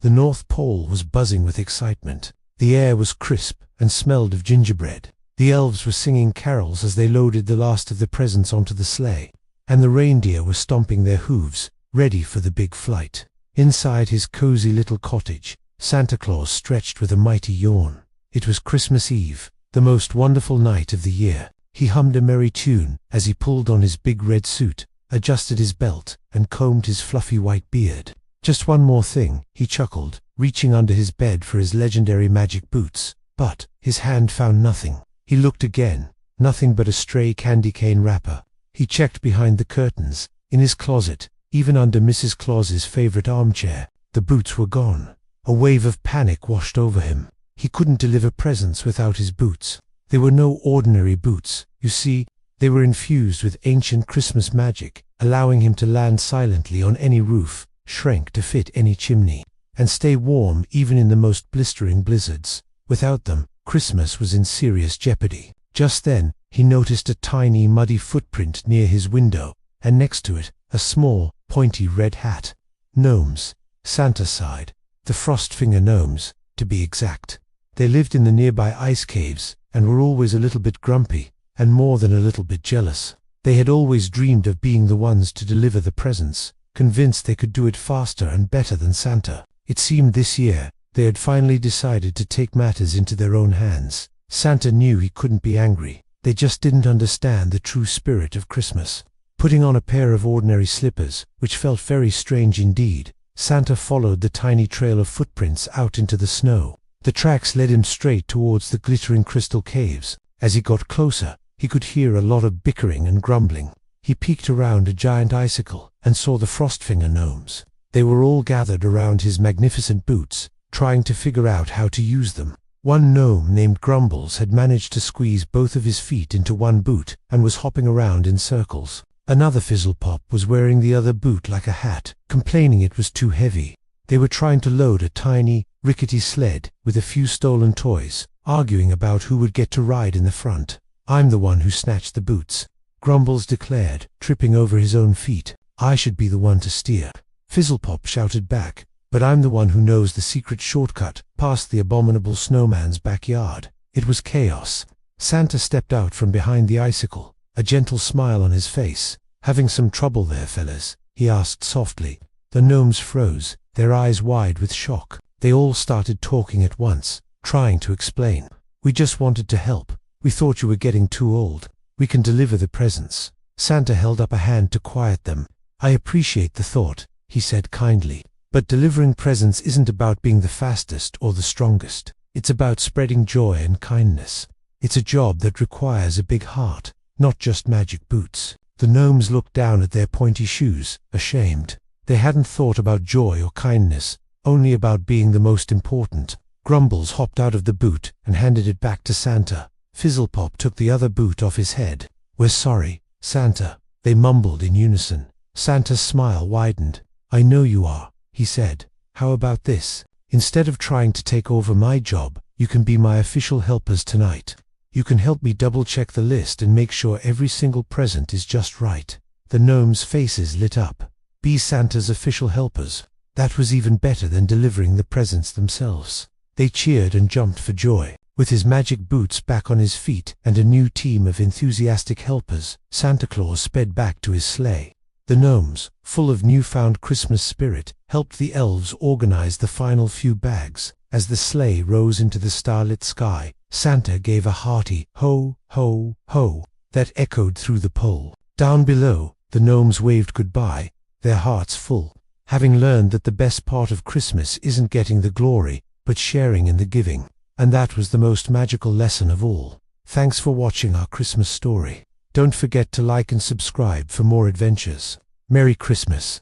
The North Pole was buzzing with excitement. The air was crisp and smelled of gingerbread. The elves were singing carols as they loaded the last of the presents onto the sleigh, and the reindeer were stomping their hooves, ready for the big flight. Inside his cozy little cottage, Santa Claus stretched with a mighty yawn. It was Christmas Eve, the most wonderful night of the year. He hummed a merry tune as he pulled on his big red suit, adjusted his belt, and combed his fluffy white beard. Just one more thing, he chuckled, reaching under his bed for his legendary magic boots. But his hand found nothing. He looked again, nothing but a stray candy cane wrapper. He checked behind the curtains, in his closet, even under Mrs. Claus's favorite armchair. The boots were gone. A wave of panic washed over him. He couldn't deliver presents without his boots. They were no ordinary boots. You see, they were infused with ancient Christmas magic, allowing him to land silently on any roof, shrink to fit any chimney, and stay warm even in the most blistering blizzards. Without them, Christmas was in serious jeopardy. Just then, he noticed a tiny, muddy footprint near his window, and next to it, a small, pointy red hat. Gnomes. Santa sighed. The Frostfinger gnomes, to be exact. They lived in the nearby ice caves, and were always a little bit grumpy, and more than a little bit jealous. They had always dreamed of being the ones to deliver the presents, convinced they could do it faster and better than Santa. It seemed this year, they had finally decided to take matters into their own hands. Santa knew he couldn't be angry. They just didn't understand the true spirit of Christmas. Putting on a pair of ordinary slippers, which felt very strange indeed, Santa followed the tiny trail of footprints out into the snow. The tracks led him straight towards the glittering crystal caves. As he got closer, he could hear a lot of bickering and grumbling. He peeked around a giant icicle and saw the Frostfinger gnomes. They were all gathered around his magnificent boots, trying to figure out how to use them. One gnome named Grumbles had managed to squeeze both of his feet into one boot and was hopping around in circles. Another Fizzlepop was wearing the other boot like a hat, complaining it was too heavy. They were trying to load a tiny, rickety sled with a few stolen toys, arguing about who would get to ride in the front. "I'm the one who snatched the boots," Grumbles declared, tripping over his own feet. "I should be the one to steer," Fizzlepop shouted back. "But I'm the one who knows the secret shortcut past the abominable snowman's backyard." It was chaos. Santa stepped out from behind the icicle, a gentle smile on his face. "Having some trouble there, fellas?" he asked softly. The gnomes froze, their eyes wide with shock. They all started talking at once, trying to explain. "We just wanted to help. We thought you were getting too old. We can deliver the presents." Santa held up a hand to quiet them. "I appreciate the thought," he said kindly. "But delivering presents isn't about being the fastest or the strongest. It's about spreading joy and kindness. It's a job that requires a big heart, not just magic boots." The gnomes looked down at their pointy shoes, ashamed. They hadn't thought about joy or kindness, only about being the most important. Grumbles hopped out of the boot and handed it back to Santa. Fizzlepop took the other boot off his head. "We're sorry, Santa," they mumbled in unison. Santa's smile widened. "I know you are," he said. "How about this? Instead of trying to take over my job, you can be my official helpers tonight. You can help me double-check the list and make sure every single present is just right." The gnomes' faces lit up. Be Santa's official helpers. That was even better than delivering the presents themselves. They cheered and jumped for joy. With his magic boots back on his feet and a new team of enthusiastic helpers, Santa Claus sped back to his sleigh. The gnomes, full of newfound Christmas spirit, helped the elves organize the final few bags. As the sleigh rose into the starlit sky, Santa gave a hearty ho, ho, ho that echoed through the pole. Down below, the gnomes waved goodbye, their hearts full, having learned that the best part of Christmas isn't getting the glory, but sharing in the giving. And that was the most magical lesson of all. Thanks for watching our Christmas story. Don't forget to like and subscribe for more adventures. Merry Christmas.